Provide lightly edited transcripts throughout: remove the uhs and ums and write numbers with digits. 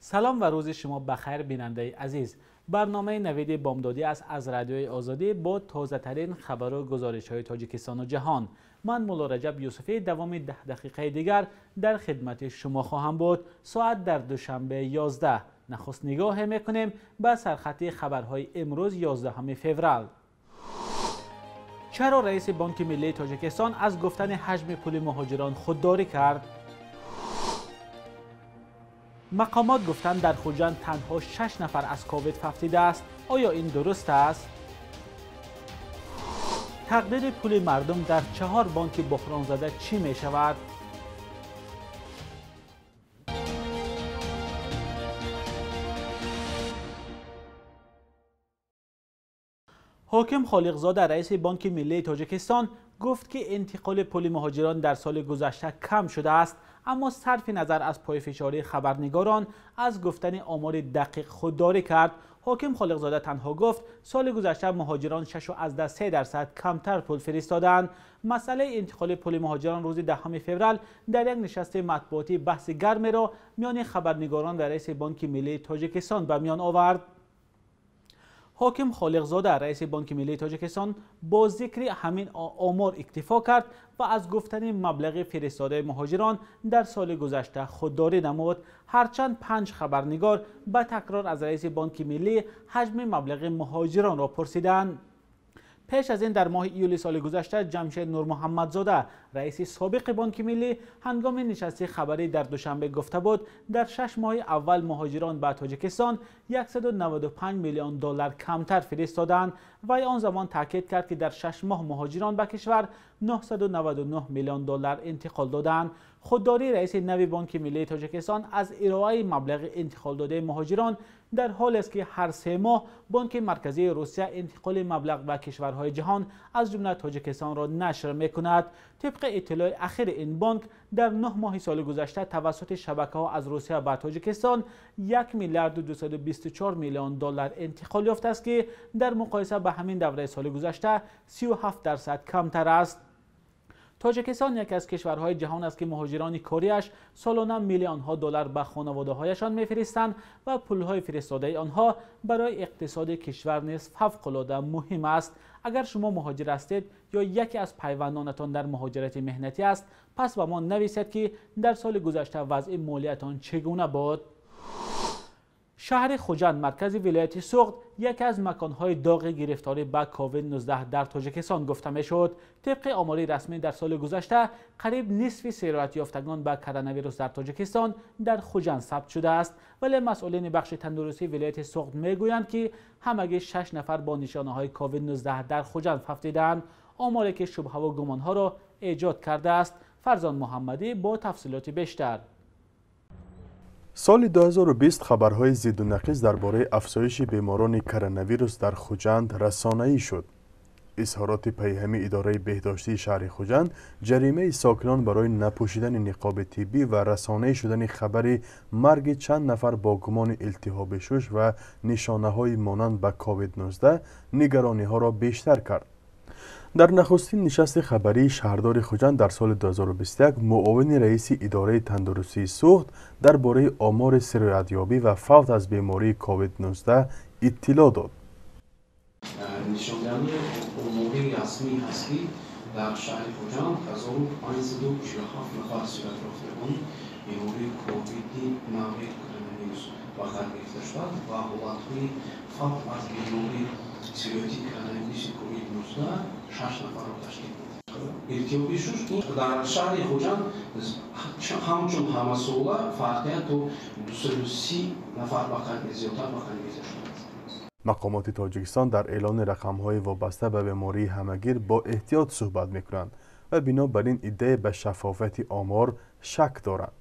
سلام و روز شما بخیر بیننده عزیز. برنامه نوید بامدادی است از رادیوی آزادی با تازه ترین خبر و گزارش های تاجیکستان و جهان. من مولا رجب یوسفی دوام 10 دقیقه دیگر در خدمت شما خواهم بود. ساعت در دوشنبه 11. نخست نگاه میکنیم به سرخط خبرهای امروز 11 فوریه. چرا رئیس بانک ملی تاجیکستان از گفتن حجم پول مهاجران خودداری کرد؟ مقامات گفتند در خوجند تنها 6 نفر از کووید ففتیده است. آیا این درست است؟ تقدیر پول مردم در 4 بانک بحران زده چی می شود؟ حاکم خالقزاده رئیس بانک ملی تاجیکستان گفت که انتقال پول مهاجران در سال گذشته کم شده است، اما صرف نظر از پایفشاری خبرنگاران از گفتن آمار دقیق خودداری کرد. حاکم خالقزاده تنها گفت سال گذشته مهاجران 6.3% کمتر پول فرستادند. مسئله انتقال پول مهاجران روز 10 فوریه در یک نشست مطبوعاتی بحث گرمی را میان خبرنگاران و رئیس بانک ملی تاجیکستان به میان آورد. حاکم خالقزاده رئیس بانک ملی تاجیکستان با ذکر همین آمار اکتفا کرد و از گفتن مبلغ فرستاده مهاجران در سال گذشته خودداری نمود، هرچند 5 خبرنگار به تکرار از رئیس بانک ملی حجم مبلغ مهاجران را پرسیدند. پیش از این در ماه ایول سال گذشته جمشید نور محمدزاده رئیس سابق بانک ملی هنگام نشست خبری در دوشنبه گفته بود در 6 ماه اول مهاجران به تاجیکستان 195 میلیون دلار کمتر فرستادند و آن زمان تاکید کرد که در 6 ماه مهاجران به کشور 999 میلیون دلار انتقال دادند. خودداری رئیس نوی بانک ملی تاجیکستان از ارائه مبلغ انتقال داده مهاجران در حال است که هر 3 ماه بانک مرکزی روسیه انتقال مبلغ به کشورهای جهان از جمله تاجیکستان را نشر می‌کند. طبق اطلاع اخیر این بانک در 9 ماه سال گذشته توسط شبکه‌ها از روسیه به تاجیکستان 1 میلیارد و 224 میلیون دلار انتقال یافته است که در مقایسه به همین دوره سال گذشته 37% کمتر است. تاجیکستان یکی از کشورهای جهان است که مهاجران کاریش سالانه میلیون ها دلار به خانواده هایشان میفرستند و پولهای فرستاده آنها برای اقتصاد کشور نیز فوق‌العاده مهم است. اگر شما مهاجر هستید یا یکی از پیوندانتان در مهاجرت مهنتی است، پس به ما نویسید که در سال گذشته وضع مالیاتان چگونه بود. شهر خوجند مرکز ولایت سوغد یکی از مکانهای داغ گرفتاری به کووید 19 در تاجیکستان گفته میشد. طبق آمار رسمی در سال گذشته قریب نصف سیرایت یافتگان به کرونا ویروس در تاجیکستان در خوجند ثبت شده است، ولی مسئولین بخش تندرستی ولایت سوغد میگویند که همگی 6 نفر با نشانه‌های کووید 19 در خوجند ففتیدند، آماری که شبهه و گمانها را ایجاد کرده است. فرزان محمدی با تفصیلات بیشتر. سال 2020 خبرهای ضد و نقیض درباره افزایش بیماران کرونا ویروس در خوجند رسانه‌ای شد. اظهارات پیهمی اداره بهداشتی شهر خوجند جریمه ساکنان برای نپوشیدن نقاب طبی و رسانه‌ای شدن خبر مرگ چند نفر با گمان التهاب شش و نشانه‌های مانند به کووید 19 نگرانی‌ها را بیشتر کرد. در نخستین نشست خبری شهردار خوجند در سال 2021 معاون رئیس اداره تندرستی سوغد درباره آمار سرایت‌یابی و فوت از بیماری کووید 19 اطلاع داد. نشاندهی آماری رسمی هست که در شهر خوجند 1547 نفر صورت یافته اون بیماری کووید نوع کرونا ویروس به خود گرفته شد و حالت‌های فوت از بیماری سرایتی کرونا ویروس کووید 19 6 نفر را تشکیل می‌دهد. التهابی شش در شهر خوجند همچون همه ساله فرقیت تو 230 نفر به خود زیادتر به خود گرفته شد. مقامات تاجیکستان در اعلان رقم‌های وابسته به بیماری همه‌گیر با احتیاط صحبت می‌کنند و بنابراین ادعای به شفافیت آمار شک دارند.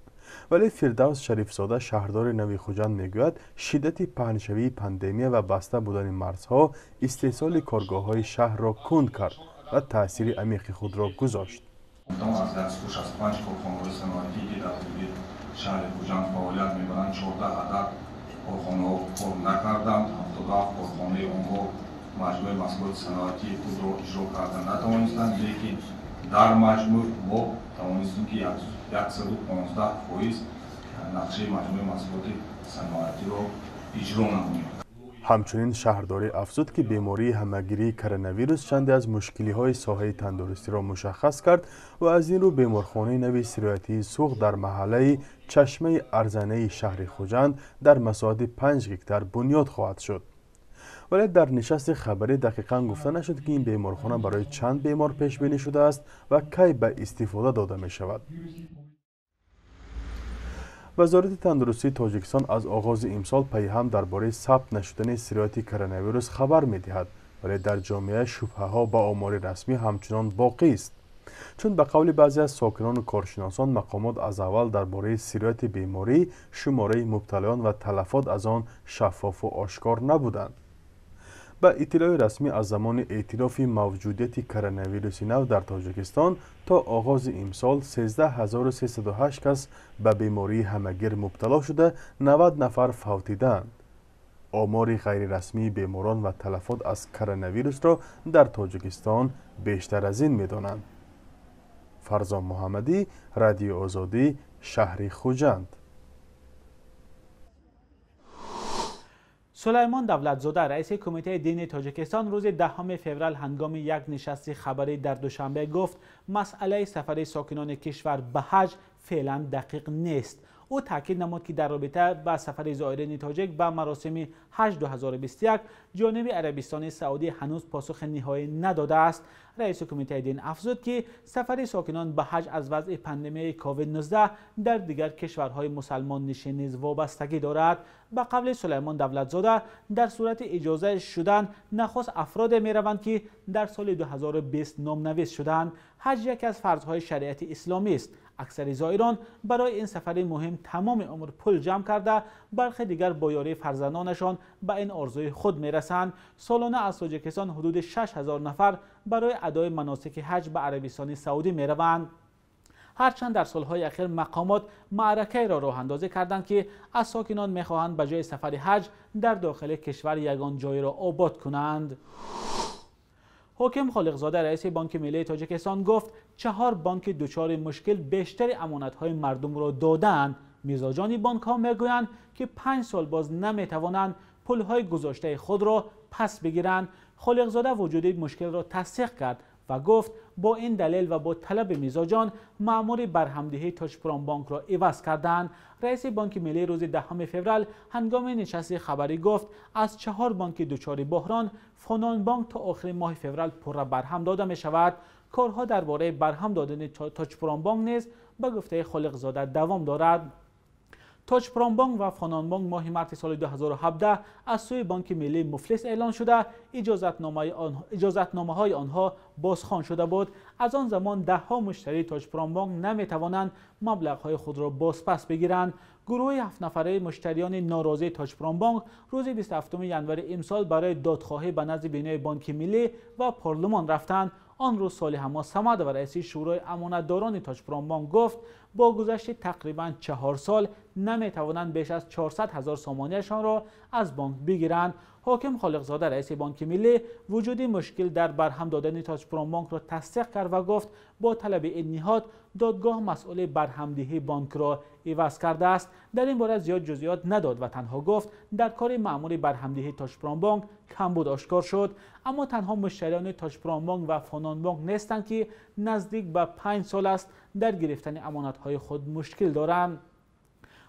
ولی فردوس شریفزاده شهردار نوی خوجند میگوید شدت پهنشوی پاندمی و بسته بودن مرزها استحصال کارگاه‌های شهر را کند کرد و تاثیر عمیق خود را گذاشت. از 165 کارخانه‌های صنعتی که در حدود شهر خوجند فعالیت می‌کنند 14 عدد کارخانه‌ها پر نکردند، 77 کارخانه آنها مجموع مسئولیت صنعتی خود را اجرا کردن نتوانستند، لیکن در مجموع ما توانستیم که 115% نقشه مجموع مسئولیت صنعتی اجرا نمونیم. همچنین شهرداری افزود که بیماری همهگیری کرونا چندی از مشکلی‌های ساحه تندرستی را مشخص کرد و از این رو بیمارخانه نوی سرایتی سوخت در محله چشمه ارزنه شهر خوجند در مساحت 5 هکتار بنیاد خواهد شد. ولی در نشست خبری دقیقاً گفته نشد که این بیمارخانه برای چند بیمار پیش بینی شده است و کی به استفاده داده می شود. وزارت تندرستی تاجیکستان از آغاز امسال پیهم درباره ثبت نشدن سرایت کرونا خبر می دهد، ولی در جامعه شبهه ها با آمار رسمی همچنان باقی است. چون به قول بعضی از ساکنان و کارشناسان مقامات از اول درباره سرایت بیماری شماره مبتلایان و تلفات از آن شفاف و آشکار نبودند. با اطلاع رسمی از زمان اعتراف موجودیت کرونا نو در تاجیکستان تا آغاز امسال 13308 کس به بیماری همهگیر مبتلا شده 90 نفر فوتیدند. آمار غیر رسمی بیماران و تلفات از کرونا را در تاجیکستان بیشتر از این می‌دانند. فرزان محمدی، رادیو آزادی، شهر خوجند. سلیمان دولتزاده رئیس کمیته دینی تاجیکستان روز 10 فوریه هنگام یک نشست خبری در دوشنبه گفت مسئله سفر ساکنان کشور به حج فعلا دقیق نیست. او تاکید نمود که در رابطه با سفر زائرین تاجیک به مراسم حج 2021 جانب عربستان سعودی هنوز پاسخ نهایی نداده است. رئیس کمیته دین افزود که سفر ساکنان به حج از وضع پاندمی کووید 19 در دیگر کشورهای مسلمان نشین نیز وابستگی دارد. به قول سلیمان دولتزاده در صورت اجازه شدن نخست افراد می روند که در سال 2020 نامنویس شدند. حج یکی از فرضهای شریعت اسلامی است. اکثر زائران برای این سفر مهم تمام عمر پول جمع کرده، برخی دیگر با یاری فرزندانشان به این آرزوی خود میرسند. سالانه از تاجیکستان حدود 6000 نفر برای ادای مناسک حج به عربستان سعودی میروند. هرچند در سالهای اخیر مقامات معرکه را راه اندازی کردند که از ساکنان میخواهند به جای سفر حج در داخل کشور یگان جای را آباد کنند. حاکم خالقزاده رئیس بانک ملی تاجیکستان گفت 4 بانک دچار مشکل بیشتر امانت‌های مردم را دادند. میزاجان بانک‌ها میگویند که 5 سال باز نمیتوانند پول‌های گذاشته خود را پس بگیرند. خالقزاده وجود مشکل را تصدیق کرد و گفت با این دلیل و با طلب میزاجان مأمور برهمدهی تاجپرام بانک را عوض کردند. رئیس بانک ملی روز 10 فوریه هنگام نشست خبری گفت از 4 بانک دچار بحران فنان بانک تا آخر ماه فوریه پر برهم داده می شود. کارها درباره برهم دادن تاجپرام بانک نیز به گفته خالقزاده دوام دارد. تاجپرام بانک و فنان بانک ماه مارس سال 2017 از سوی بانک ملی مفلس اعلان شده، اجازتنامه های آنها بازخوان شده بود. از آن زمان ده ها مشتری تاجپرام بانک نمی توانند مبلغ های خود را بازپس بگیرند. گروه 7 نفره مشتریان ناراضی تاجپرام بانک روز 27 ینوری امسال برای دادخواهی به نزد بینای بانک ملی و پارلمان رفتند. آن روز صالح حماد صمد و رئیس شورای امانتداران تاجپرام بانک گفت با گذشت تقریبا 4 سال نمی توانند بیش از 400,000 سامانه‌شان را از بانک بگیرند. حاکم خالقزاده رئیس بانک ملی وجود مشکل در برهم دادن تاجپرام بانک را تصدیق کرد و گفت با طلب این نهاد دادگاه مسئول برهمدهی بانک را عوض کرده است. در این باره زیاد جزئیات نداد و تنها گفت در کار مأمور برهمدهی تاجپرام بانک کمبود آشکار شد. اما تنها مشتریان تاجپرام بانک و فنان بانک نیستند که نزدیک به 5 سال است در گرفتن امانت‌های خود مشکل دارند.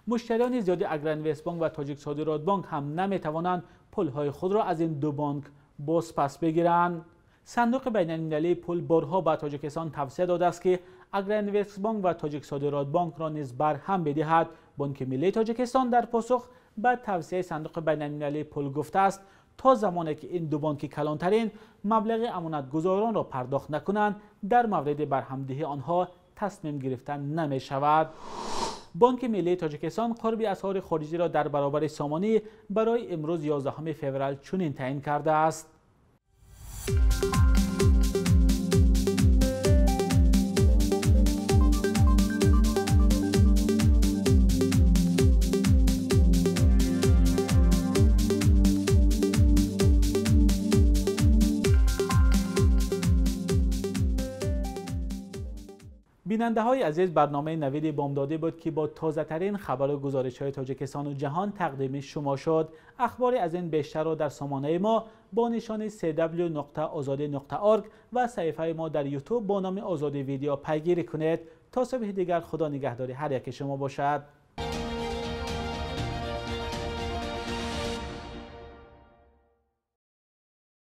مشتریان زیادی اگرانویست بانک و تاجیک صادرات بانک هم نمی‌توانند پول‌های خود را از این دو بانک بازپس بگیرند. صندوق بین‌المللی پول بارها به تاجیکستان توصیه داده است که اگرانویست بانک و تاجیک صادرات بانک را نیز برهم بدهد. بانک ملی تاجیکستان در پاسخ به توصیه صندوق بین‌المللی پول گفته است تا زمانی که این دو بانک کلانترین مبلغ امانتگزاران را پرداخت نکنند در مورد برهمدهی آنها تصمیم گرفتن نمی شود. بانک ملی تاجیکستان قرب اسعار خارجی را در برابر سامانی برای امروز 11 فوریه چنین تعیین کرده است. بیننده های عزیز، برنامه نوید بامدادی بود که با تازه ترین خبر و گزارش های تاجیکستان و جهان تقدیم شما شد. اخباری از این بیشتر را در سامانه ما با نشان www.azadi.org و صفحه ما در یوتیوب با نام آزادی ویدیو پیگیری کنید. تا صبح دیگر خدا نگهداری هر یک شما باشد.